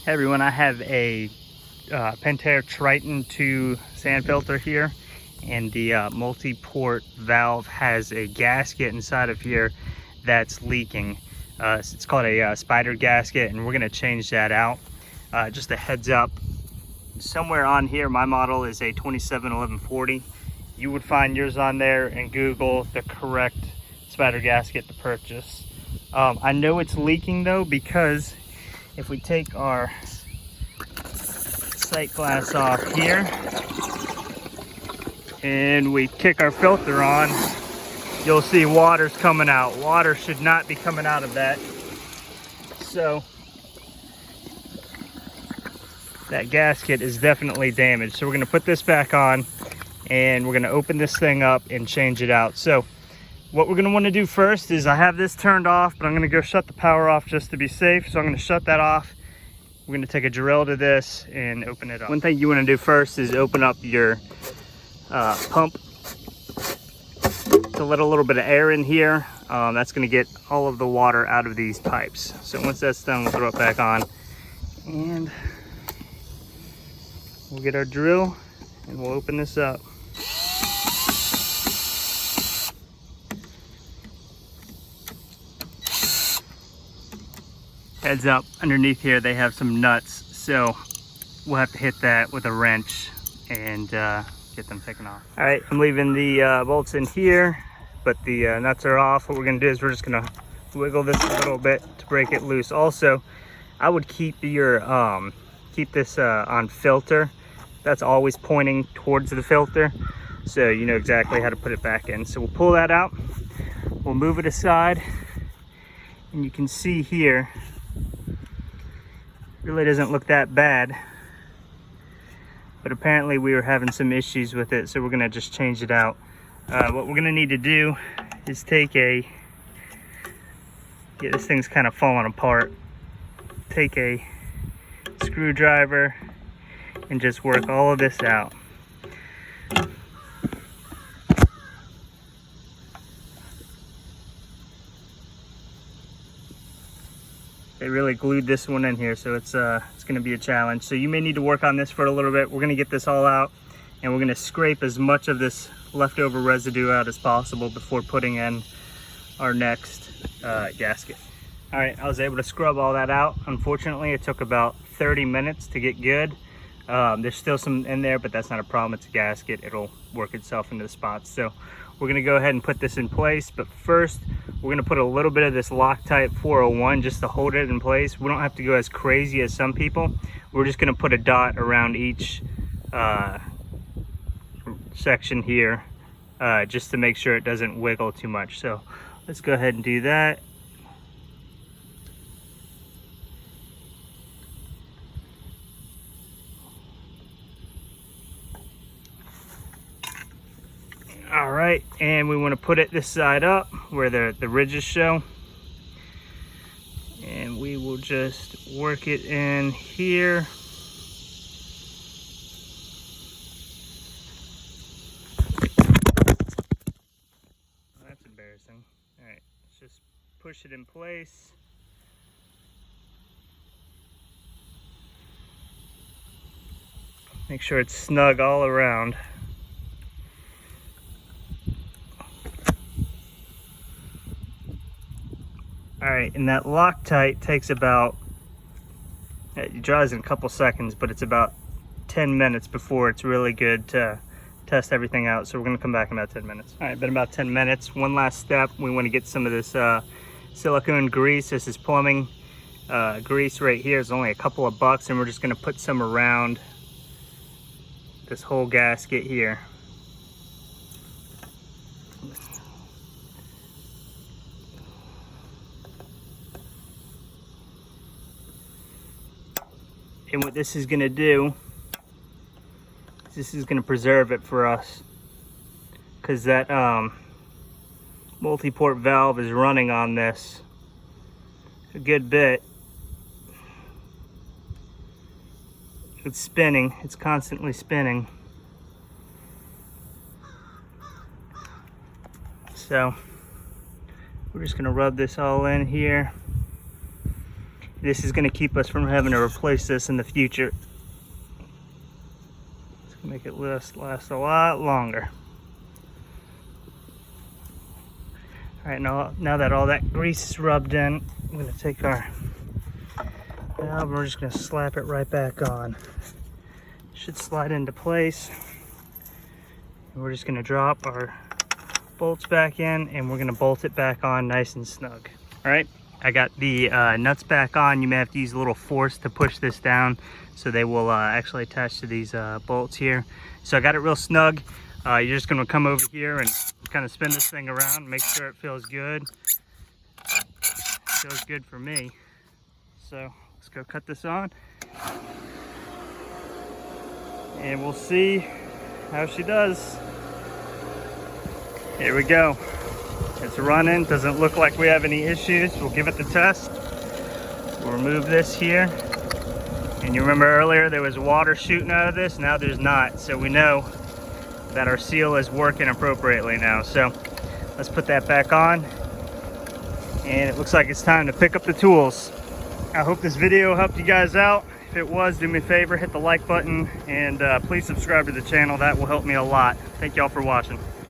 Hey everyone, I have a Pentair Triton 2 sand filter here, and the Multiport valve has a gasket inside of here that's leaking. It's called a spider gasket, and we're going to change that out. Just a heads up, somewhere on here, my model is a 271140. You would find yours on there and Google the correct spider gasket to purchase. I know it's leaking though, because if we take our sight glass off here and we kick our filter on, you'll see water's coming out. Water should not be coming out of that. So that gasket is definitely damaged. So we're going to put this back on and we're going to open this thing up and change it out. So what we're going to want to do first is, I have this turned off, but I'm going to go shut the power off just to be safe. So I'm going to shut that off. We're going to take a drill to this and open it up. One thing you want to do first is open up your pump to let a little bit of air in here. That's going to get all of the water out of these pipes. So once that's done, we'll throw it back on and we'll get our drill and we'll open this up. Heads up, underneath here they have some nuts, so we'll have to hit that with a wrench and get them taken off. All right, I'm leaving the bolts in here, but the nuts are off. What we're gonna do is we're just gonna wiggle this a little bit to break it loose. Also, I would keep your keep this on filter. That's always pointing towards the filter, so you know exactly how to put it back in. So we'll pull that out, we'll move it aside, and you can see here, really doesn't look that bad, but apparently we were having some issues with it, so we're gonna just change it out. What we're gonna need to do is take this thing's kind of falling apart. Take a screwdriver and just work all of this out. They really glued this one in here, so it's going to be a challenge. So you may need to work on this for a little bit. We're going to get this all out, and we're going to scrape as much of this leftover residue out as possible before putting in our next gasket. All right, I was able to scrub all that out. Unfortunately, it took about 30 minutes to get good. There's still some in there, but that's not a problem. It's a gasket. It'll work itself into the spots. So we're going to go ahead and put this in place, but first we're going to put a little bit of this Loctite 401 just to hold it in place. We don't have to go as crazy as some people. We're just going to put a dot around each section here just to make sure it doesn't wiggle too much. So let's go ahead and do that. All right, and we want to put it this side up where the ridges show, and we will just work it in here. Oh, that's embarrassing. All right, let's just push it in place. Make sure it's snug all around. All right, and that Loctite takes about, it dries in a couple seconds, but it's about 10 minutes before it's really good to test everything out. So we're gonna come back in about 10 minutes. All right, been about 10 minutes. One last step, we wanna get some of this silicone grease. This is plumbing grease right here. It's only a couple of bucks, and we're just gonna put some around this whole gasket here. And what this is going to do, this is going to preserve it for us, because that Multiport valve is running on this a good bit. It's spinning, it's constantly spinning. So we're just going to rub this all in here. This is going to keep us from having to replace this in the future. It's going to make it last a lot longer. All right, now that all that grease is rubbed in, I'm going to take our valve and we're just going to slap it right back on. Should slide into place. And we're just going to drop our bolts back in and we're going to bolt it back on nice and snug. All right, I got the nuts back on. You may have to use a little force to push this down so they will actually attach to these bolts here. So I got it real snug. You're just going to come over here and kind of spin this thing around, make sure it feels good. Feels good for me. So let's go cut this on and we'll see how she does. Here we go. It's running. Doesn't look like we have any issues. We'll give it the test. We'll remove this here. And you remember earlier there was water shooting out of this. Now there's not. So we know that our seal is working appropriately now. So let's put that back on. And it looks like it's time to pick up the tools. I hope this video helped you guys out. If it was, do me a favor, hit the like button and please subscribe to the channel. That will help me a lot. Thank y'all for watching.